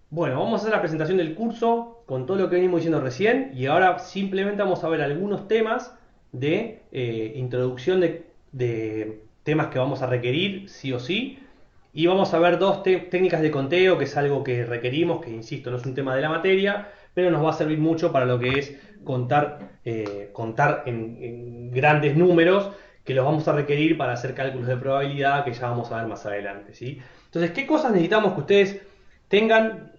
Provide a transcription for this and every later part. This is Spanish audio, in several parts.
Bueno, vamos a hacer la presentación del curso con todo lo que venimos diciendo recién y ahora simplemente vamos a ver algunos temas de introducción de temas que vamos a requerir sí o sí y vamos a ver dos técnicas de conteo, que es algo que requerimos, que insisto, no es un tema de la materia, pero nos va a servir mucho para lo que es contar en grandes números que los vamos a requerir para hacer cálculos de probabilidad que ya vamos a ver más adelante, ¿sí? Entonces, ¿qué cosas necesitamos que ustedes tengan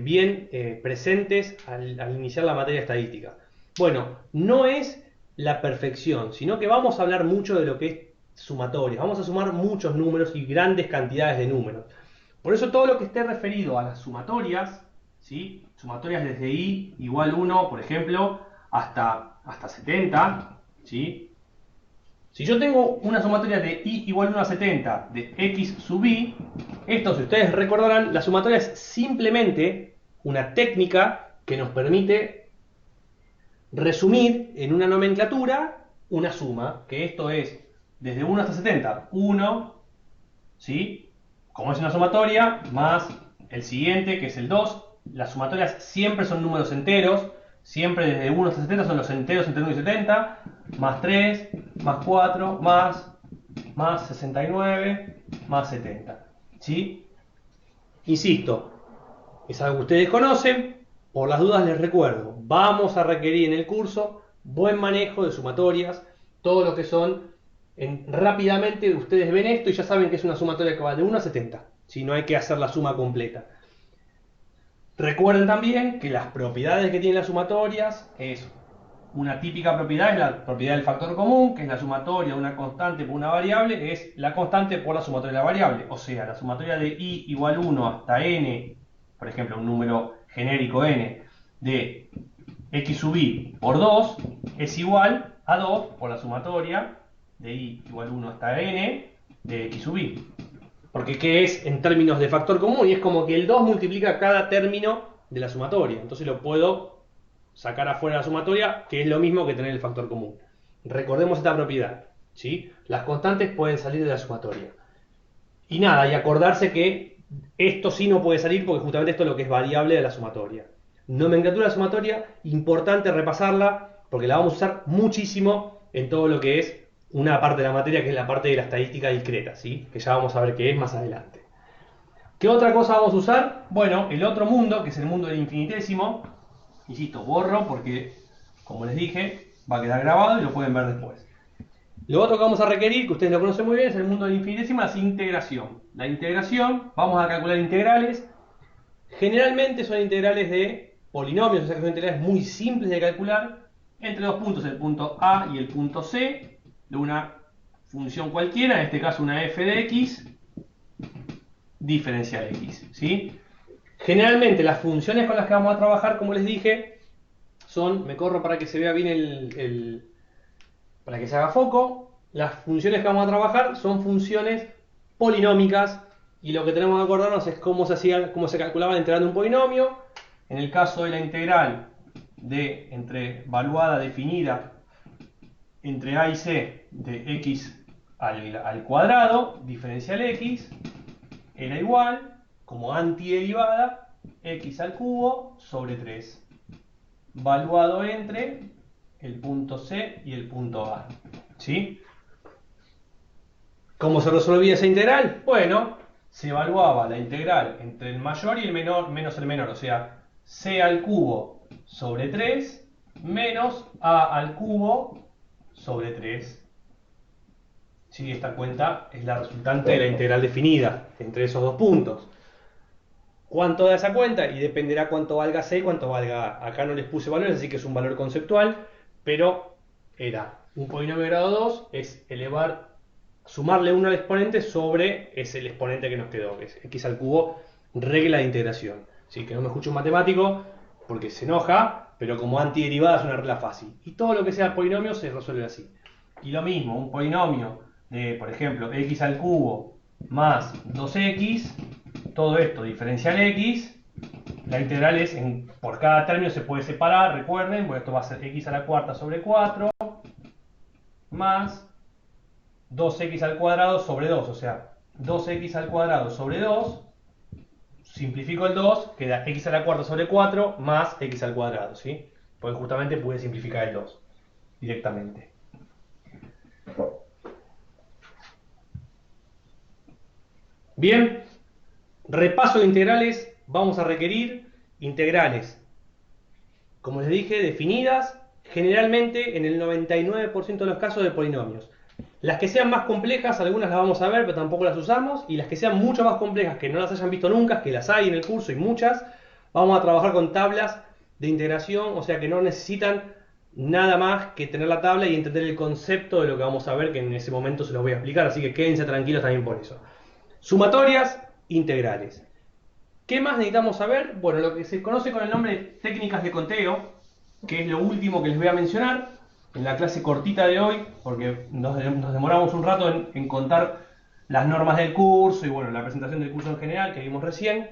bien presentes al iniciar la materia estadística? Bueno, no es la perfección, sino que vamos a hablar mucho de lo que es sumatorias. Vamos a sumar muchos números y grandes cantidades de números. Por eso todo lo que esté referido a las sumatorias, ¿sí? Sumatorias desde i igual 1, por ejemplo, hasta 70, ¿sí? Si yo tengo una sumatoria de i igual 1 a 70 de x sub i, esto, si ustedes recordarán, la sumatoria es simplemente una técnica que nos permite resumir en una nomenclatura una suma, que esto es desde 1 hasta 70, 1, ¿sí? Como es una sumatoria, más el siguiente, que es el 2. Las sumatorias siempre son números enteros, siempre desde 1 hasta 70 son los enteros entre 1 y 70, más 3, más 4, más 69, más 70. ¿Sí? Insisto, es algo que ustedes conocen, por las dudas les recuerdo, vamos a requerir en el curso buen manejo de sumatorias, todo lo que son, rápidamente ustedes ven esto y ya saben que es una sumatoria que va de 1 a 70, si no hay que hacer la suma completa. Recuerden también que las propiedades que tienen las sumatorias es una típica propiedad, es la propiedad del factor común, que es la sumatoria de una constante por una variable, es la constante por la sumatoria de la variable. O sea, la sumatoria de i igual 1 hasta n, por ejemplo, un número genérico n, de x sub i por 2 es igual a 2 por la sumatoria de i igual 1 hasta n de x sub i. Porque ¿qué es en términos de factor común? Y es como que el 2 multiplica cada término de la sumatoria. Entonces lo puedo sacar afuera de la sumatoria, que es lo mismo que tener el factor común. Recordemos esta propiedad, ¿sí? Las constantes pueden salir de la sumatoria. Y nada, y acordarse que esto sí no puede salir porque justamente esto es lo que es variable de la sumatoria. Nomenclatura de la sumatoria, importante repasarla porque la vamos a usar muchísimo en todo lo que es una parte de la materia que es la parte de la estadística discreta, ¿sí? Que ya vamos a ver qué es más adelante. ¿Qué otra cosa vamos a usar? Bueno, el otro mundo, que es el mundo del infinitésimo. Insisto, borro porque, como les dije, va a quedar grabado y lo pueden ver después. Lo otro que vamos a requerir, que ustedes lo conocen muy bien, es el mundo del infinitésimo, es integración. La integración, vamos a calcular integrales. Generalmente son integrales de polinomios, o sea que son integrales muy simples de calcular, entre dos puntos, el punto A y el punto C, de una función cualquiera, en este caso una f de x, diferencial x. ¿Sí? Generalmente las funciones con las que vamos a trabajar, como les dije, son, me corro para que se vea bien para que se haga foco, las funciones que vamos a trabajar son funciones polinómicas y lo que tenemos que acordarnos es cómo se calculaba la integral de un polinomio. En el caso de la integral de entre valuada definida entre a y c de x al cuadrado, diferencial x, era igual, como antiderivada, x al cubo sobre 3, valuado entre el punto C y el punto A. ¿Sí? ¿Cómo se resolvía esa integral? Bueno, se evaluaba la integral entre el mayor y el menor menos el menor, o sea, C al cubo sobre 3 menos A al cubo sobre 3. ¿Sí? Esta cuenta es la resultante de la integral definida entre esos dos puntos. ¿Cuánto da esa cuenta? Y dependerá cuánto valga C y cuánto valga A. Acá no les puse valores, así que es un valor conceptual, pero era un polinomio de grado 2, es sumarle 1 al exponente sobre el exponente que nos quedó, que es x al cubo, regla de integración. ¿Sí? Que no me escuche un matemático porque se enoja, pero como antiderivada es una regla fácil. Y todo lo que sea polinomio se resuelve así. Y lo mismo, un polinomio de, por ejemplo, x al cubo más 2x, todo esto diferencial x, la integral es, por cada término se puede separar, recuerden, pues esto va a ser x a la cuarta sobre 4 más 2x al cuadrado sobre 2, o sea, 2x al cuadrado sobre 2 simplifico el 2, queda x a la cuarta sobre 4 más x al cuadrado, ¿sí? Porque justamente pude simplificar el 2 directamente. Bien, repaso de integrales, vamos a requerir integrales, como les dije, definidas, generalmente en el 99% de los casos de polinomios. Las que sean más complejas, algunas las vamos a ver, pero tampoco las usamos, y las que sean mucho más complejas, que no las hayan visto nunca, que las hay en el curso y muchas, vamos a trabajar con tablas de integración, o sea que no necesitan nada más que tener la tabla y entender el concepto de lo que vamos a ver, que en ese momento se los voy a explicar, así que quédense tranquilos también por eso. Sumatorias, integrales. ¿Qué más necesitamos saber? Bueno, lo que se conoce con el nombre de técnicas de conteo, que es lo último que les voy a mencionar en la clase cortita de hoy, porque nos demoramos un rato en contar las normas del curso y bueno, la presentación del curso en general que vimos recién.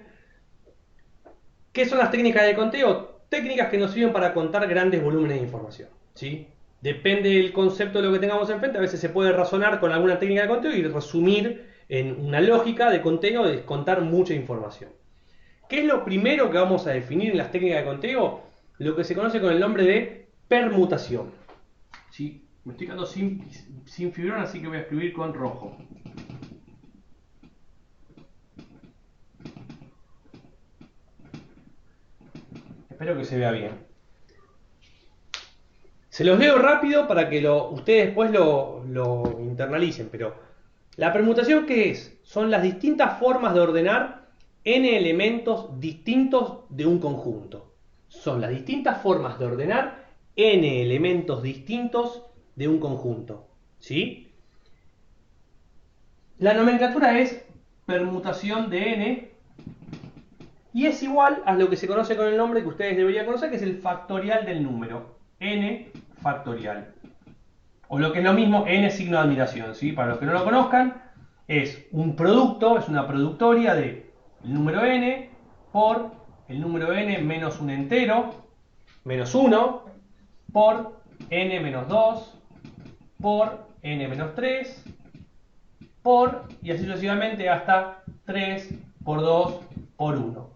¿Qué son las técnicas de conteo? Técnicas que nos sirven para contar grandes volúmenes de información, ¿sí? Depende del concepto de lo que tengamos enfrente, a veces se puede razonar con alguna técnica de conteo y resumir en una lógica de conteo de contar mucha información. ¿Qué es lo primero que vamos a definir en las técnicas de conteo? Lo que se conoce con el nombre de permutación. ¿Sí? Me estoy quedando sin fibrón, así que voy a escribir con rojo. Espero que se vea bien. Se los leo rápido para que ustedes después lo internalicen, pero la permutación, ¿qué es? Son las distintas formas de ordenar n elementos distintos de un conjunto. Son las distintas formas de ordenar n elementos distintos de un conjunto. ¿Sí? La nomenclatura es permutación de n y es igual a lo que se conoce con el nombre que ustedes deberían conocer, que es el factorial del número. N factorial. O lo que es lo mismo, n signo de admiración. ¿Sí? Para los que no lo conozcan, es un producto, es una productoria de el número n por el número n menos un entero, menos 1, por n menos 2, por n menos 3, por, y así sucesivamente hasta 3 por 2 por 1.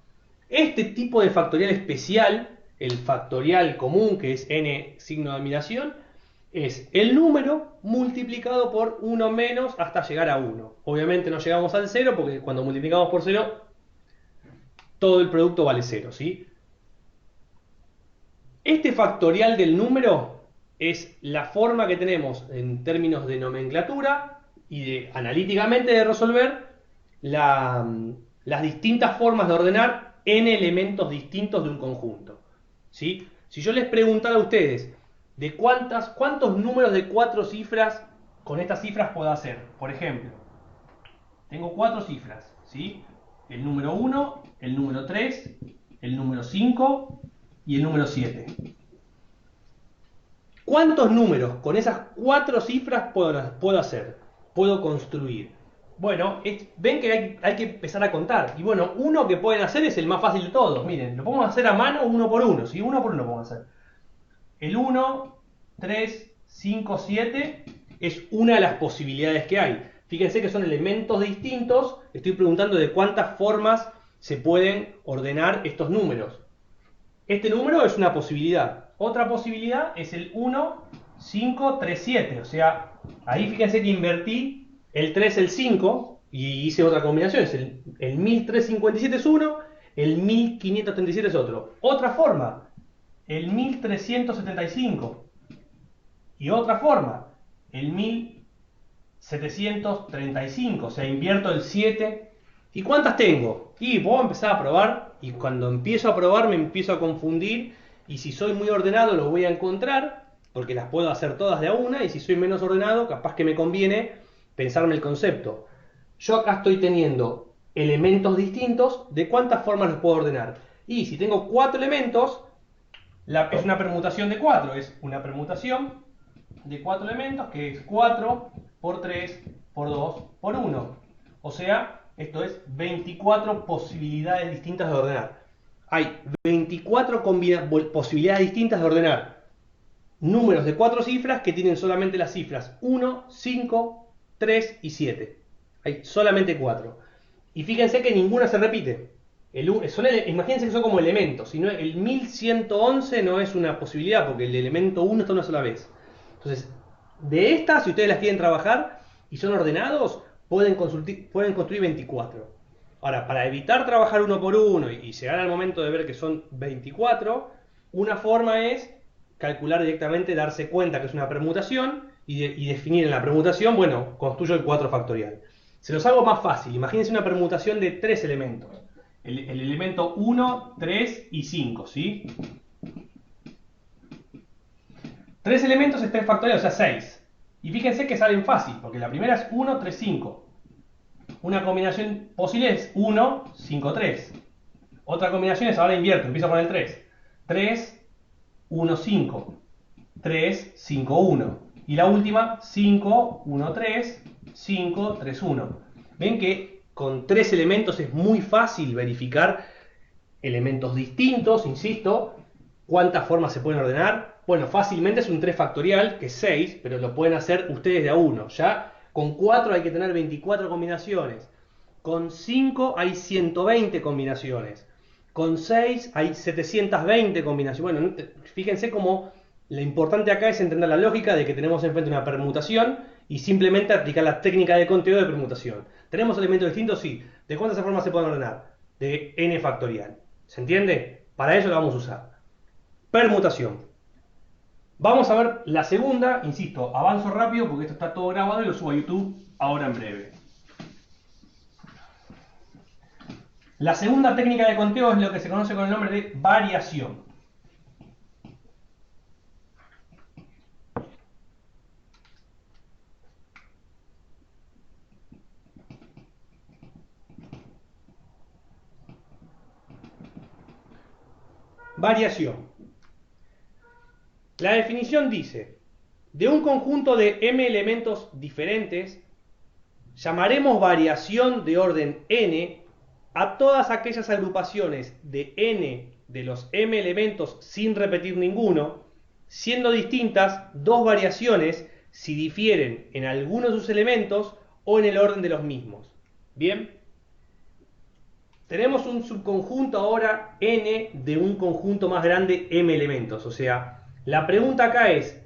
Este tipo de factorial especial, el factorial común, que es n signo de admiración, es el número multiplicado por 1 menos hasta llegar a 1. Obviamente no llegamos al 0 porque cuando multiplicamos por 0 todo el producto vale 0, ¿sí? Este factorial del número es la forma que tenemos en términos de nomenclatura y analíticamente de resolver las distintas formas de ordenar n elementos distintos de un conjunto, ¿sí? Si yo les preguntara a ustedes de cuántos números de 4 cifras con estas cifras puedo hacer, por ejemplo, tengo 4 cifras, ¿sí? El número 1, el número 3, el número 5 y el número 7. ¿Cuántos números con esas 4 cifras puedo hacer? Puedo construir. Bueno, ven que hay que empezar a contar. Y bueno, uno que pueden hacer es el más fácil de todos. Miren, lo podemos hacer a mano uno por uno. ¿Sí? Uno por uno podemos hacer. El 1, 3, 5, 7 es una de las posibilidades que hay. Fíjense que son elementos distintos. Estoy preguntando de cuántas formas se pueden ordenar estos números. Este número es una posibilidad. Otra posibilidad es el 1, 5, 3, 7. O sea, ahí fíjense que invertí el 3, el 5 y hice otra combinación. El 1357 es uno, el 1537 es otro. Otra forma, el 1375. Y otra forma, el 1735. O sea, invierto el 7. ¿Y cuántas tengo? Y puedo empezar a probar. Y cuando empiezo a probar me empiezo a confundir. Y si soy muy ordenado lo voy a encontrar, porque las puedo hacer todas de a una. Y si soy menos ordenado, capaz que me conviene pensarme el concepto. Yo acá estoy teniendo elementos distintos. ¿De cuántas formas los puedo ordenar? Y si tengo 4 elementos, es una permutación de 4. Es una permutación de 4 elementos, que es 4 por 3 por 2 por 1. O sea, esto es 24 posibilidades distintas de ordenar. Hay 24 posibilidades distintas de ordenar números de 4 cifras que tienen solamente las cifras 1, 5, 3 y 7. Hay solamente 4. Y fíjense que ninguna se repite. Imagínense que son como elementos. Si no, el 1111 no es una posibilidad porque el elemento 1 está una sola vez. Entonces, de estas, si ustedes las quieren trabajar y son ordenados, pueden construir 24. Ahora, para evitar trabajar uno por uno y llegar al momento de ver que son 24, una forma es calcular directamente, darse cuenta que es una permutación y definir en la permutación, bueno, construyo el 4 factorial. Se los hago más fácil. Imagínense una permutación de 3 elementos. El elemento 1, 3 y 5, ¿sí? 3 elementos es 3 factorial, o sea 6. Y fíjense que salen fácil, porque la primera es 1, 3, 5. Una combinación posible es 1, 5, 3. Otra combinación es, ahora invierto, empiezo con el 3. 3, 1, 5. 3, 5, 1. Y la última, 5, 1, 3, 5, 3, 1. Ven que con 3 elementos es muy fácil verificar elementos distintos, insisto. ¿Cuántas formas se pueden ordenar? Bueno, fácilmente es un 3 factorial, que es 6, pero lo pueden hacer ustedes de a uno. Ya con 4 hay que tener 24 combinaciones. Con 5 hay 120 combinaciones. Con 6 hay 720 combinaciones. Bueno, fíjense cómo lo importante acá es entender la lógica de que tenemos enfrente una permutación y simplemente aplicar la técnica de conteo de permutación. ¿Tenemos elementos distintos? Sí. ¿De cuántas formas se pueden ordenar? De n factorial. ¿Se entiende? Para eso lo vamos a usar. Permutación. Vamos a ver la segunda, insisto, avanzo rápido porque esto está todo grabado y lo subo a YouTube ahora en breve. La segunda técnica de conteo es lo que se conoce con el nombre de variación. Variación. La definición dice, de un conjunto de m elementos diferentes, llamaremos variación de orden n a todas aquellas agrupaciones de n de los m elementos sin repetir ninguno, siendo distintas dos variaciones si difieren en alguno de sus elementos o en el orden de los mismos. ¿Bien? Tenemos un subconjunto ahora n de un conjunto más grande m elementos. O sea, la pregunta acá es,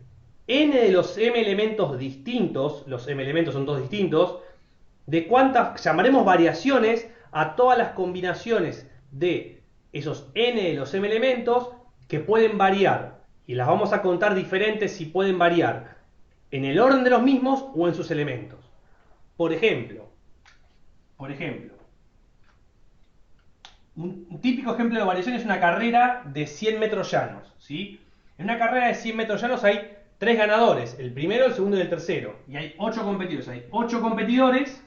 n de los m elementos distintos, los m elementos son todos distintos, de cuántas llamaremos variaciones a todas las combinaciones de esos n de los m elementos que pueden variar. Y las vamos a contar diferentes si pueden variar en el orden de los mismos o en sus elementos. Por ejemplo, un típico ejemplo de variación es una carrera de 100 metros llanos, ¿sí? En una carrera de 100 metros llanos hay 3 ganadores, el primero, el segundo y el tercero. Y hay 8 competidores. Hay 8 competidores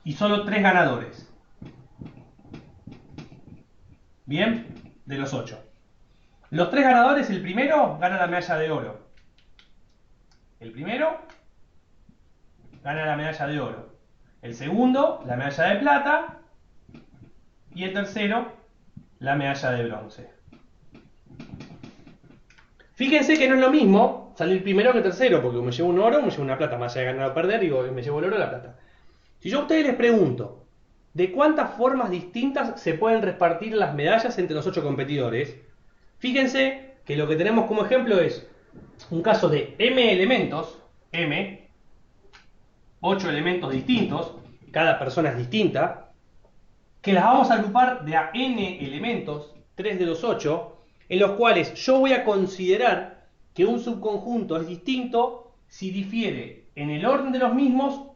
y solo 3 ganadores. Bien, de los 8. Los 3 ganadores, el primero gana la medalla de oro. El primero gana la medalla de oro. El segundo, la medalla de plata. Y el tercero, la medalla de bronce. Fíjense que no es lo mismo salir primero que tercero, porque me llevo un oro, me llevo una plata, más allá de ganar o perder, digo, me llevo el oro o la plata. Si yo a ustedes les pregunto, ¿de cuántas formas distintas se pueden repartir las medallas entre los 8 competidores? Fíjense que lo que tenemos como ejemplo es un caso de m elementos, 8 elementos distintos, cada persona es distinta, que las vamos a agrupar de a n elementos, 3 de los 8, en los cuales yo voy a considerar que un subconjunto es distinto si difiere en el orden de los mismos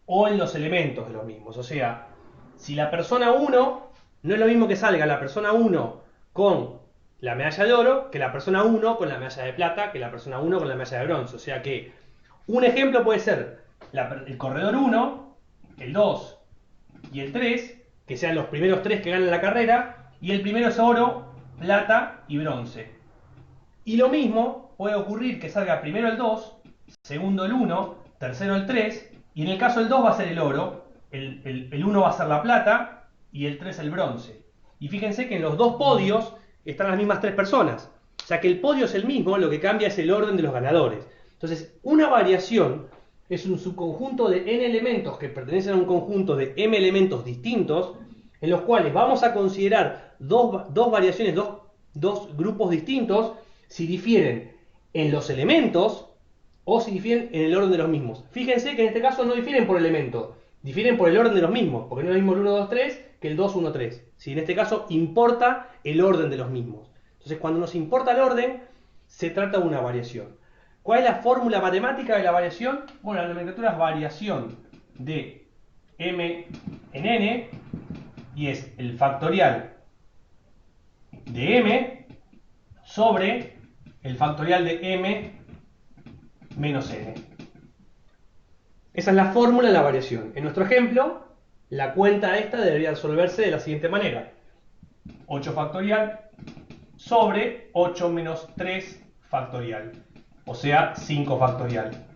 o en los elementos de los mismos. O sea, si la persona 1 no es lo mismo que salga la persona 1 con la medalla de oro que la persona 1 con la medalla de plata, que la persona 1 con la medalla de bronce. O sea que un ejemplo puede ser el corredor 1, el 2 y el 3, que sean los primeros 3 que ganan la carrera, y el primero es oro, plata y bronce. Y lo mismo puede ocurrir que salga primero el 2, segundo el 1, tercero el 3, y en el caso del 2 va a ser el oro, el 1 va a ser la plata y el 3 el bronce. Y fíjense que en los dos podios están las mismas 3 personas. O sea que el podio es el mismo, lo que cambia es el orden de los ganadores. Entonces, una variación es un subconjunto de n elementos que pertenecen a un conjunto de m elementos distintos, en los cuales vamos a considerar dos variaciones, dos grupos distintos, si difieren en los elementos o si difieren en el orden de los mismos. Fíjense que en este caso no difieren por elemento, difieren por el orden de los mismos, porque no es lo mismo el 1, 2, 3 que el 2, 1, 3. ¿Sí? En este caso importa el orden de los mismos. Entonces, cuando nos importa el orden, se trata de una variación. ¿Cuál es la fórmula matemática de la variación? Bueno, la nomenclatura es variación de m en n, y es el factorial de m sobre el factorial de m menos n. Esa es la fórmula de la variación. En nuestro ejemplo, la cuenta esta debería resolverse de la siguiente manera. 8 factorial sobre 8 menos 3 factorial. O sea, 5 factorial.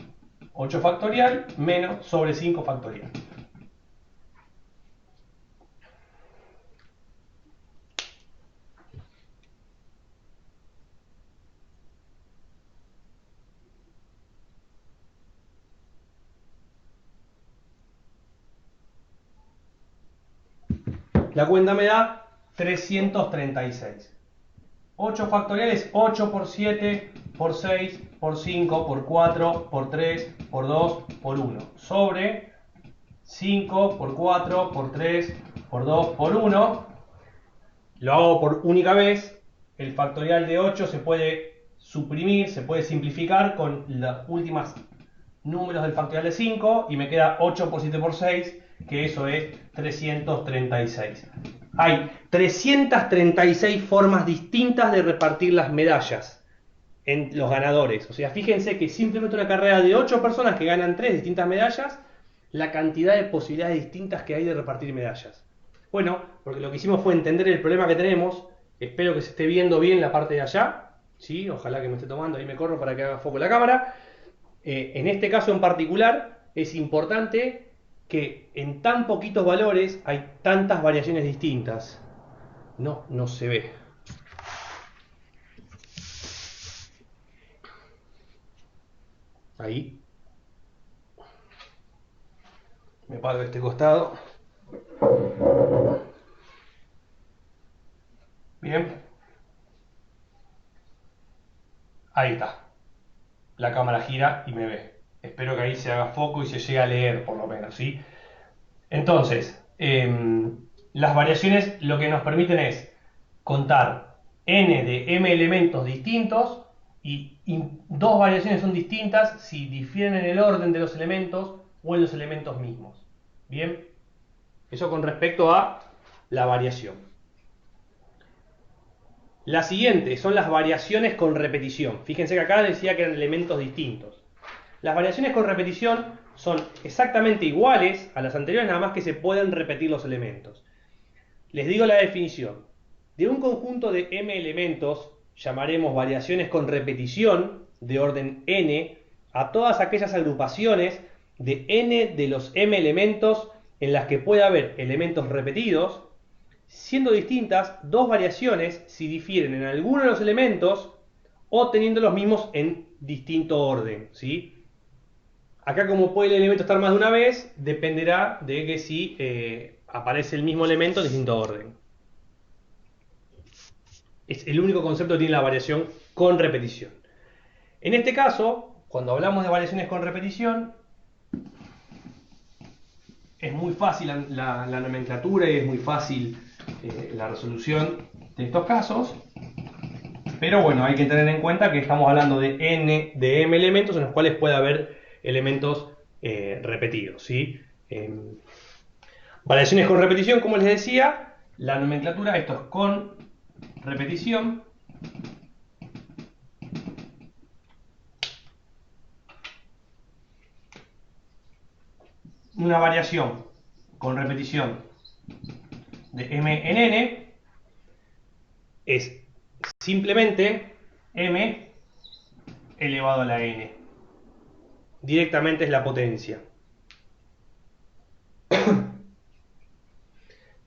8 factorial menos sobre 5 factorial. La cuenta me da 336. 8 factorial es 8 por 7, por 6, por 5, por 4, por 3, por 2, por 1. Sobre 5, por 4, por 3, por 2, por 1. Lo hago por única vez. El factorial de 8 se puede suprimir, se puede simplificar con los últimos números del factorial de 5 y me queda 8 por 7 por 6, que eso es 336. Hay 336 formas distintas de repartir las medallas en los ganadores. O sea, fíjense que simplemente una carrera de 8 personas que ganan 3 distintas medallas, la cantidad de posibilidades distintas que hay de repartir medallas. Bueno, porque lo que hicimos fue entender el problema que tenemos. Espero que se esté viendo bien la parte de allá. ¿Sí? Ojalá que me esté tomando. Ahí me corro para que haga foco la cámara. En este caso en particular, es importante que en tan poquitos valores hay tantas variaciones distintas. No se ve. Ahí. Me paro de este costado. Bien. Ahí está. La cámara gira y me ve. Espero que ahí se haga foco y se llegue a leer, por lo menos, ¿sí? Entonces, las variaciones lo que nos permiten es contar n de m elementos distintos y dos variaciones son distintas si difieren en el orden de los elementos o en los elementos mismos. Bien, eso con respecto a la variación. La siguiente son las variaciones con repetición. Fíjense que acá decía que eran elementos distintos. Las variaciones con repetición son exactamente iguales a las anteriores, nada más que se pueden repetir los elementos. Les digo la definición. De un conjunto de m elementos llamaremos variaciones con repetición de orden n a todas aquellas agrupaciones de n de los m elementos en las que puede haber elementos repetidos, siendo distintas dos variaciones si difieren en alguno de los elementos o teniendo los mismos en distinto orden, ¿sí? Acá, como puede el elemento estar más de una vez, dependerá de que si aparece el mismo elemento en distinto orden. Es el único concepto que tiene la variación con repetición. En este caso, cuando hablamos de variaciones con repetición, es muy fácil la nomenclatura y es muy fácil la resolución de estos casos. Pero bueno, hay que tener en cuenta que estamos hablando de n de m elementos en los cuales puede haber elementos repetidos, ¿sí? Variaciones con repetición, como les decía, la nomenclatura, esto es con repetición. Una variación con repetición de m en n es simplemente m elevado a la n. Directamente es la potencia.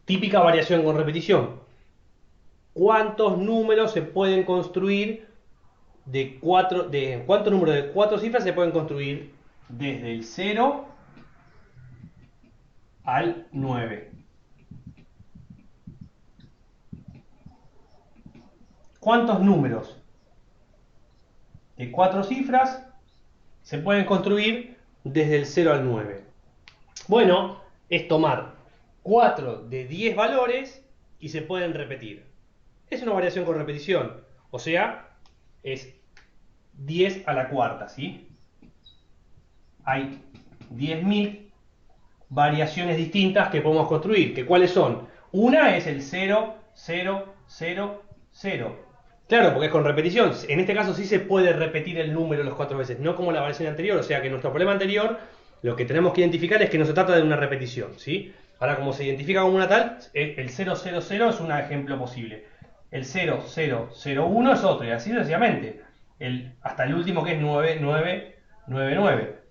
Típica variación con repetición. ¿Cuántos números se pueden construir cuántos números de 4 cifras se pueden construir desde el 0 al 9. ¿Cuántos números de 4 cifras se pueden construir desde el 0 al 9? Bueno, es tomar 4 de 10 valores y se pueden repetir. Es una variación con repetición, o sea, es 10 a la cuarta, ¿sí? Hay 10.000 variaciones distintas que podemos construir. ¿Que cuáles son? Una es el 0, 0, 0, 0. Claro, porque es con repetición. En este caso sí se puede repetir el número las 4 veces, no como la variación anterior. O sea que nuestro problema anterior, lo que tenemos que identificar es que no se trata de una repetición, ¿sí? Ahora, como se identifica como una tal, el 0, 0, 0 es un ejemplo posible. El 0, 0, 0, 1 es otro, y así sucesivamente. Hasta el último, que es 9, 9, 9, 9.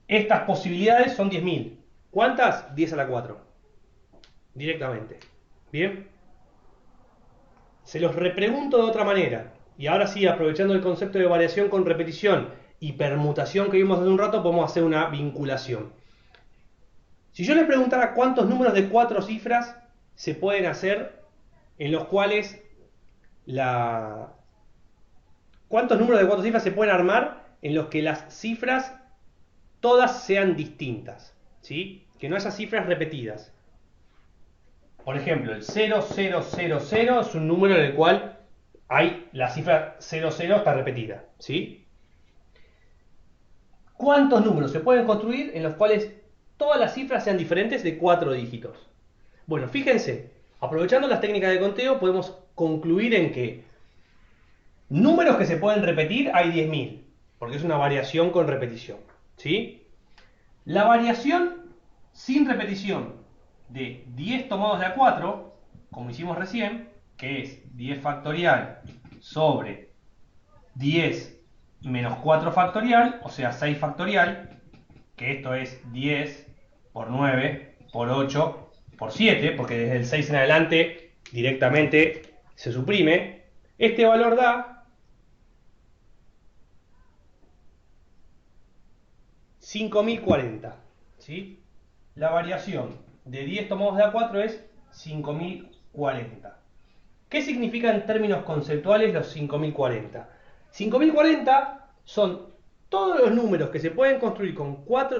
Estas posibilidades son 10.000. ¿Cuántas? 10 a la 4. Directamente. ¿Bien? Se los repregunto de otra manera. Y ahora sí, aprovechando el concepto de variación con repetición y permutación que vimos hace un rato, podemos hacer una vinculación. Si yo les preguntara cuántos números de 4 cifras se pueden hacer en los cuales ¿Cuántos números de 4 cifras se pueden armar en los que las cifras todas sean distintas? ¿Sí? Que no haya cifras repetidas. Por ejemplo, el 0000 es un número en el cual la cifra 00 está repetida, ¿sí? ¿Cuántos números se pueden construir en los cuales todas las cifras sean diferentes de 4 dígitos? Bueno, fíjense, aprovechando las técnicas de conteo podemos concluir en que números que se pueden repetir hay 10.000, porque es una variación con repetición, ¿sí? La variación sin repetición de 10 tomados de a 4, como hicimos recién, que es 10 factorial sobre 10 menos 4 factorial, o sea 6 factorial, que esto es 10 por 9 por 8 por 7, porque desde el 6 en adelante directamente se suprime. Este valor da 5.040, ¿sí? La variación de 10 tomados de a 4 es 5.040. ¿Qué significa en términos conceptuales los 5.040? 5.040 son todos los números que se pueden construir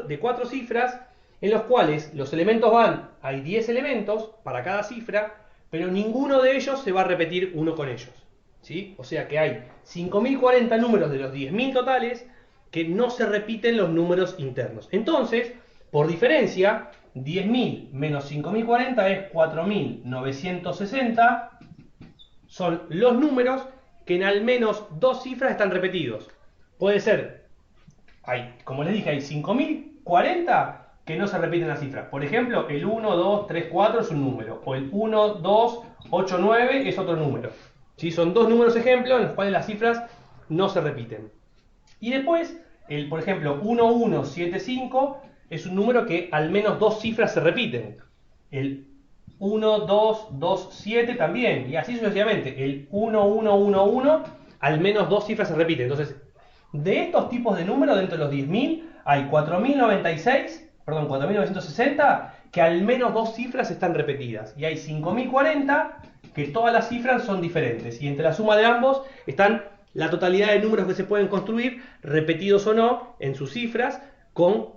de 4 cifras, en los cuales los elementos hay 10 elementos para cada cifra, pero ninguno de ellos se va a repetir uno con ellos, ¿sí? O sea que hay 5.040 números de los 10.000 totales que no se repiten los números internos. Entonces, por diferencia, 10.000 menos 5.040 es 4.960. Son los números que en al menos 2 cifras están repetidos. Puede ser, como les dije, hay 5.040 que no se repiten las cifras. Por ejemplo, el 1, 2, 3, 4 es un número. O el 1, 2, 8, 9 es otro número. ¿Sí? Son 2 números ejemplos en los cuales las cifras no se repiten. Y después, por ejemplo, 1175 es un número que al menos 2 cifras se repiten. El 1227 también, y así sucesivamente. El 1111 al menos 2 cifras se repiten. Entonces, de estos tipos de números, dentro de los 10.000, hay 4.960 que al menos 2 cifras están repetidas. Y hay 5.040 que todas las cifras son diferentes. Y entre la suma de ambos están la totalidad de números que se pueden construir, repetidos o no, en sus cifras, con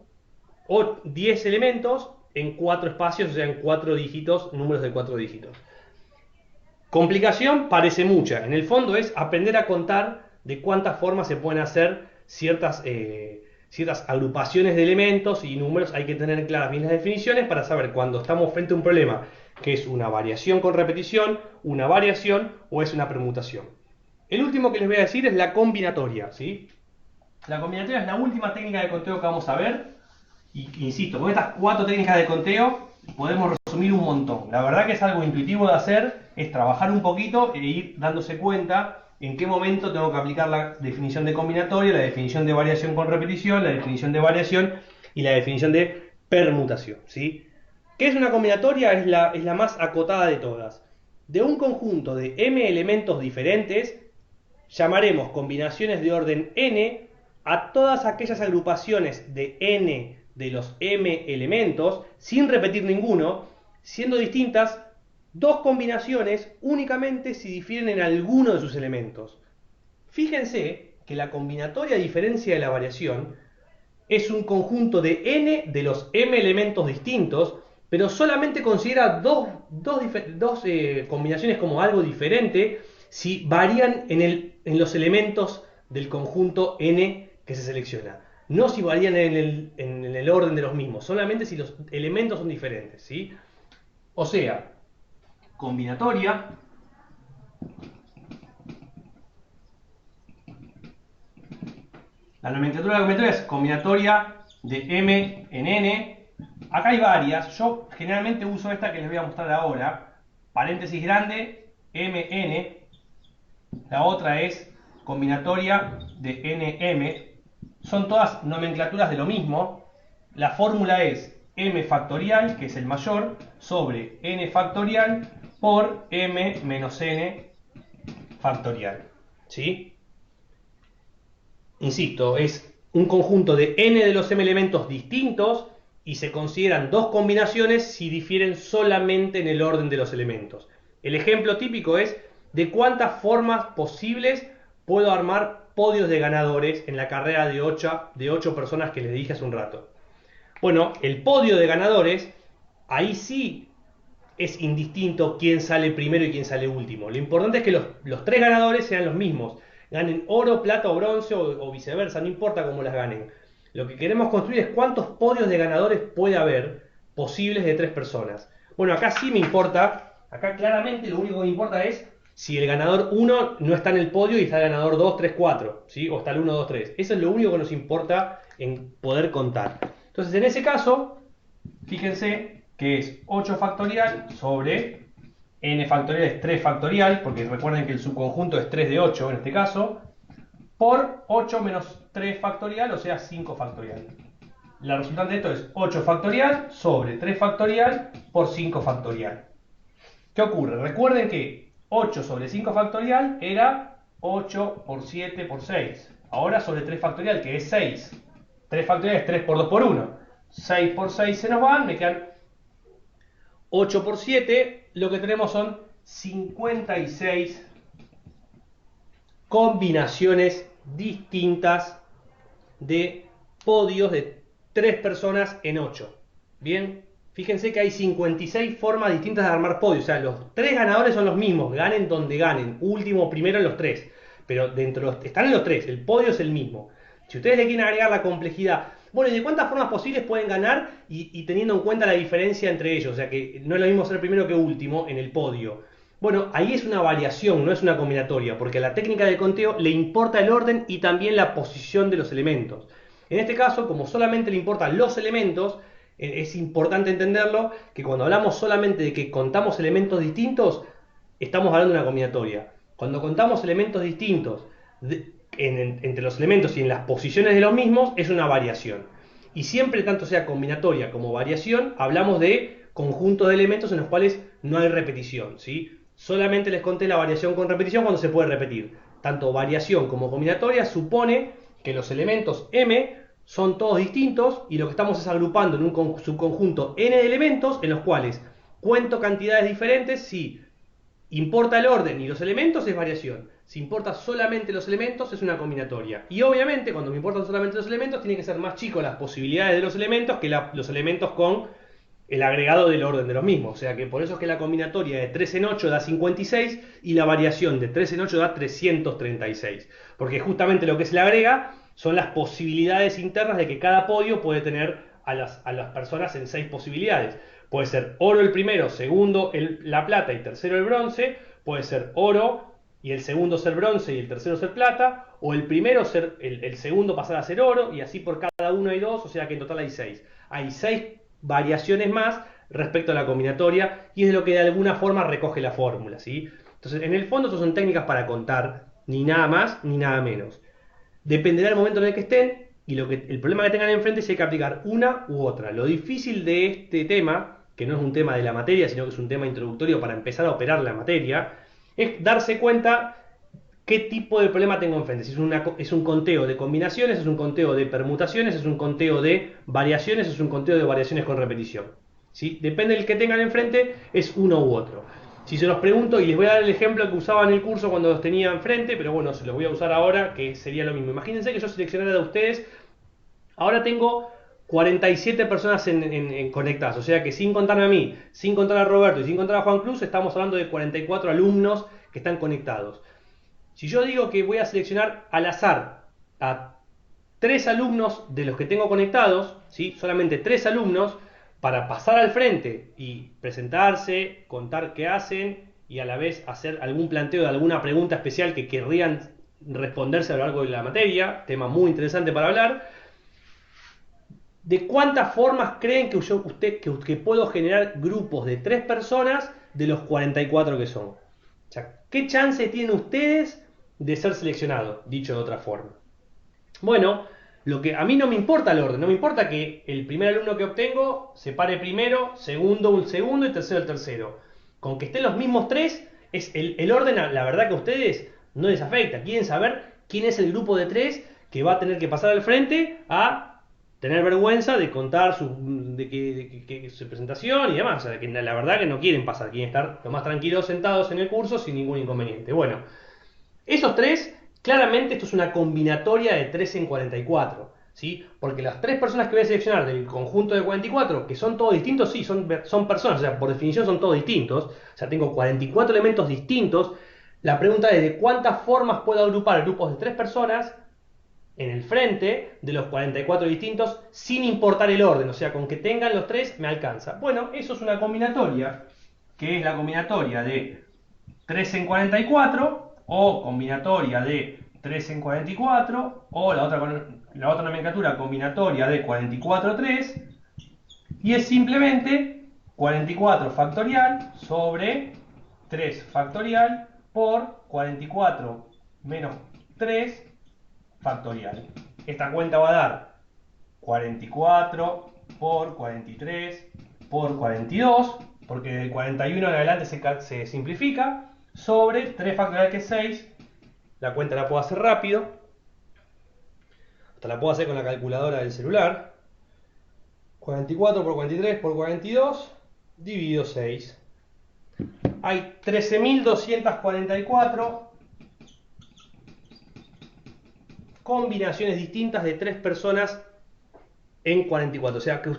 10 elementos en 4 espacios, o sea, en 4 dígitos, números de 4 dígitos. Complicación parece mucha. En el fondo es aprender a contar de cuántas formas se pueden hacer ciertas agrupaciones de elementos y números. Hay que tener claras bien las definiciones para saber cuando estamos frente a un problema que es una variación con repetición, una variación o es una permutación. El último que les voy a decir es la combinatoria, ¿sí? La combinatoria es la última técnica de conteo que vamos a ver. Y insisto, con estas 4 técnicas de conteo podemos resumir un montón. La verdad que es algo intuitivo de hacer, es trabajar un poquito e ir dándose cuenta en qué momento tengo que aplicar la definición de combinatoria, la definición de variación con repetición, la definición de variación y la definición de permutación, ¿sí? ¿Qué es una combinatoria? Es la más acotada de todas. De un conjunto de m elementos diferentes, llamaremos combinaciones de orden n a todas aquellas agrupaciones de n de los m elementos, sin repetir ninguno, siendo distintas dos combinaciones únicamente si difieren en alguno de sus elementos. Fíjense que la combinatoria, a diferencia de la variación, es un conjunto de n de los m elementos distintos, pero solamente considera dos combinaciones como algo diferente si varían en los elementos del conjunto n que se selecciona. No si varían en el orden de los mismos, solamente si los elementos son diferentes, ¿sí? O sea, combinatoria la nomenclatura de la combinatoria es combinatoria de m en n. Acá hay varias. Yo generalmente uso esta que les voy a mostrar ahora. Paréntesis grande, mn. La otra es combinatoria de nm. Son todas nomenclaturas de lo mismo. La fórmula es m factorial, que es el mayor, sobre n factorial por m menos n factorial. ¿Sí? Insisto, es un conjunto de n de los m elementos distintos y se consideran dos combinaciones si difieren solamente en el orden de los elementos. El ejemplo típico es de cuántas formas posibles puedo armar podios de ganadores en la carrera de 8 personas que les dije hace un rato. Bueno, el podio de ganadores, ahí sí es indistinto quién sale primero y quién sale último. Lo importante es que los tres ganadores sean los mismos. Ganen oro, plata o bronce o viceversa, no importa cómo las ganen. Lo que queremos construir es cuántos podios de ganadores puede haber posibles de tres personas. Bueno, acá sí me importa, acá claramente lo único que me importa es si el ganador 1 no está en el podio y está el ganador 2, 3, 4, ¿sí? O está el 1, 2, 3. Eso es lo único que nos importa en poder contar. Entonces, en ese caso, fíjense que es 8 factorial sobre n factorial es 3 factorial, porque recuerden que el subconjunto es 3 de 8 en este caso, por 8 menos 3 factorial, o sea 5 factorial. La resultante de esto es 8 factorial sobre 3 factorial por 5 factorial. ¿Qué ocurre? Recuerden que 8 sobre 5 factorial era 8 por 7 por 6. Ahora sobre 3 factorial, que es 6. 3 factorial es 3 por 2 por 1. 6 por 6 se nos van, me quedan 8 por 7, lo que tenemos son 56 combinaciones distintas de podios de 3 personas en 8. Bien, fíjense que hay 56 formas distintas de armar podios. O sea, los 3 ganadores son los mismos, ganen donde ganen, último o primero en los 3. Pero están en los 3, el podio es el mismo. Si ustedes le quieren agregar la complejidad, bueno, ¿y de cuántas formas posibles pueden ganar? Y teniendo en cuenta la diferencia entre ellos, o sea que no es lo mismo ser primero que último en el podio. Bueno, ahí es una variación, no es una combinatoria, porque a la técnica del conteo le importa el orden y también la posición de los elementos. En este caso, como solamente le importan los elementos, es importante entenderlo que cuando hablamos solamente de que contamos elementos distintos, estamos hablando de una combinatoria. Cuando contamos elementos distintos entre los elementos y en las posiciones de los mismos, es una variación. Y siempre, tanto sea combinatoria como variación, hablamos de conjuntos de elementos en los cuales no hay repetición, ¿sí? Solamente les conté la variación con repetición cuando se puede repetir. Tanto variación como combinatoria supone que los elementos M son todos distintos y lo que estamos es agrupando en un subconjunto n de elementos en los cuales cuento cantidades diferentes. Si importa el orden y los elementos es variación. Si importa solamente los elementos es una combinatoria. Y obviamente cuando me importan solamente los elementos tiene que ser más chico las posibilidades de los elementos que los elementos con el agregado del orden de los mismos. O sea que por eso es que la combinatoria de 3 en 8 da 56 y la variación de 3 en 8 da 336. Porque justamente lo que se le agrega son las posibilidades internas de que cada podio puede tener a las personas en 6 posibilidades. Puede ser oro el primero, segundo la plata y tercero el bronce. Puede ser oro y el segundo ser bronce y el tercero ser plata. O el primero ser el segundo pasar a ser oro y así por cada uno hay 2. O sea que en total hay 6. Hay 6 variaciones más respecto a la combinatoria y es lo que de alguna forma recoge la fórmula, ¿sí? Entonces, en el fondo, estas son técnicas para contar, ni nada más ni nada menos. Dependerá del momento en el que estén y el problema que tengan enfrente si hay que aplicar una u otra. Lo difícil de este tema, que no es un tema de la materia, sino que es un tema introductorio para empezar a operar la materia, es darse cuenta qué tipo de problema tengo enfrente. Si es un conteo de combinaciones, es un conteo de permutaciones, es un conteo de variaciones, es un conteo de variaciones con repetición. ¿Sí? Depende del que tengan enfrente, es uno u otro. Si se los pregunto, y les voy a dar el ejemplo que usaba en el curso cuando los tenía enfrente, pero bueno, se los voy a usar ahora, que sería lo mismo. Imagínense que yo seleccionara de ustedes, ahora tengo 47 personas conectadas, o sea que sin contarme a mí, sin contar a Roberto y sin contar a Juan Cruz, estamos hablando de 44 alumnos que están conectados. Si yo digo que voy a seleccionar al azar a 3 alumnos de los que tengo conectados, ¿sí? Solamente 3 alumnos, para pasar al frente y presentarse, contar qué hacen y a la vez hacer algún planteo de alguna pregunta especial que querrían responderse a lo largo de la materia, tema muy interesante para hablar. ¿De cuántas formas creen que puedo generar grupos de 3 personas de los 44 que son? O sea, ¿qué chance tienen ustedes de ser seleccionados? Dicho de otra forma. Bueno, lo que a mí no me importa el orden, no me importa que el primer alumno que obtengo se pare primero, segundo un segundo y tercero el tercero. Con que estén los mismos 3, el orden, la verdad que a ustedes no les afecta. Quieren saber quién es el grupo de 3 que va a tener que pasar al frente a tener vergüenza de contar su presentación y demás. O sea, que la verdad que no quieren pasar, quieren estar lo más tranquilos sentados en el curso sin ningún inconveniente. Bueno, esos 3, claramente esto es una combinatoria de 3 en 44. ¿Sí? Porque las 3 personas que voy a seleccionar del conjunto de 44, que son todos distintos, sí, son personas, o sea, por definición son todos distintos. O sea, tengo 44 elementos distintos. La pregunta es: ¿de cuántas formas puedo agrupar grupos de 3 personas en el frente de los 44 distintos sin importar el orden? O sea, con que tengan los 3 me alcanza. Bueno, eso es una combinatoria, que es la combinatoria de 3 en 44, o combinatoria de 3 en 44, o la otra nomenclatura, combinatoria de 44 3, y es simplemente 44 factorial sobre 3 factorial por 44 menos 3 factorial. Esta cuenta va a dar 44 por 43 por 42, porque del 41 en adelante se simplifica, sobre 3 factorial, que es 6. La cuenta la puedo hacer rápido, hasta la puedo hacer con la calculadora del celular. 44 por 43 por 42 dividido 6. Hay 13.244 combinaciones distintas de 3 personas en 44. O sea que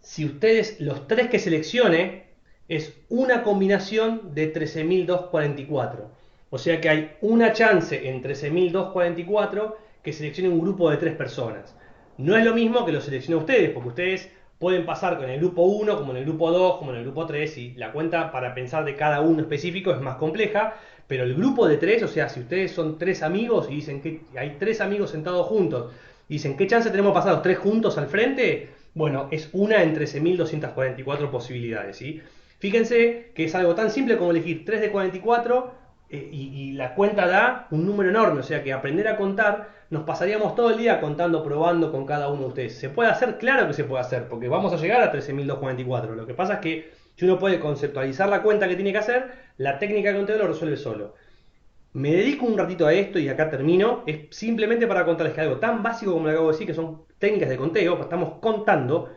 si ustedes, los 3 que seleccione, es una combinación de 13.244. O sea que hay una chance en 13.244 que seleccione un grupo de 3 personas. No es lo mismo que lo seleccione ustedes, porque ustedes pueden pasar con el grupo 1, como en el grupo 2, como en el grupo 3, y la cuenta para pensar de cada uno específico es más compleja. Pero el grupo de 3, o sea, si ustedes son 3 amigos y dicen que hay 3 amigos sentados juntos, y dicen, ¿qué chance tenemos de pasar los 3 juntos al frente? Bueno, es una en 13.244 posibilidades, ¿sí? Fíjense que es algo tan simple como elegir 3 de 44 y la cuenta da un número enorme. O sea que aprender a contar, nos pasaríamos todo el día contando, probando con cada uno de ustedes. ¿Se puede hacer? Claro que se puede hacer, porque vamos a llegar a 13.244. Lo que pasa es que si uno puede conceptualizar la cuenta que tiene que hacer, la técnica de conteo lo resuelve solo. Me dedico un ratito a esto y acá termino. Es simplemente para contarles que algo tan básico como lo acabo de decir, que son técnicas de conteo, estamos contando,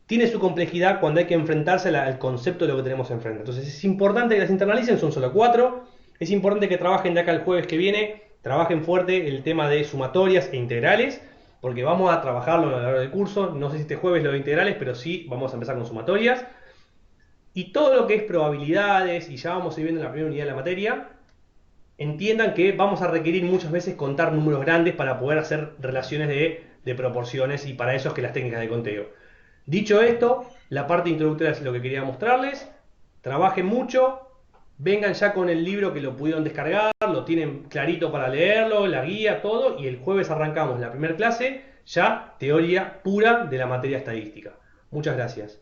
tiene su complejidad cuando hay que enfrentarse al concepto de lo que tenemos enfrente. Entonces es importante que las internalicen, son solo 4. Es importante que trabajen de acá el jueves que viene, trabajen fuerte el tema de sumatorias e integrales, porque vamos a trabajarlo a lo largo del curso. No sé si este jueves lo de integrales, pero sí vamos a empezar con sumatorias. Y todo lo que es probabilidades, y ya vamos a ir viendo en la primera unidad de la materia, entiendan que vamos a requerir muchas veces contar números grandes para poder hacer relaciones de proporciones, y para eso es que las técnicas de conteo. Dicho esto, la parte introductoria es lo que quería mostrarles. Trabajen mucho, vengan ya con el libro que lo pudieron descargar, lo tienen clarito para leerlo, la guía, todo, y el jueves arrancamos la primera clase, ya teoría pura de la materia estadística. Muchas gracias.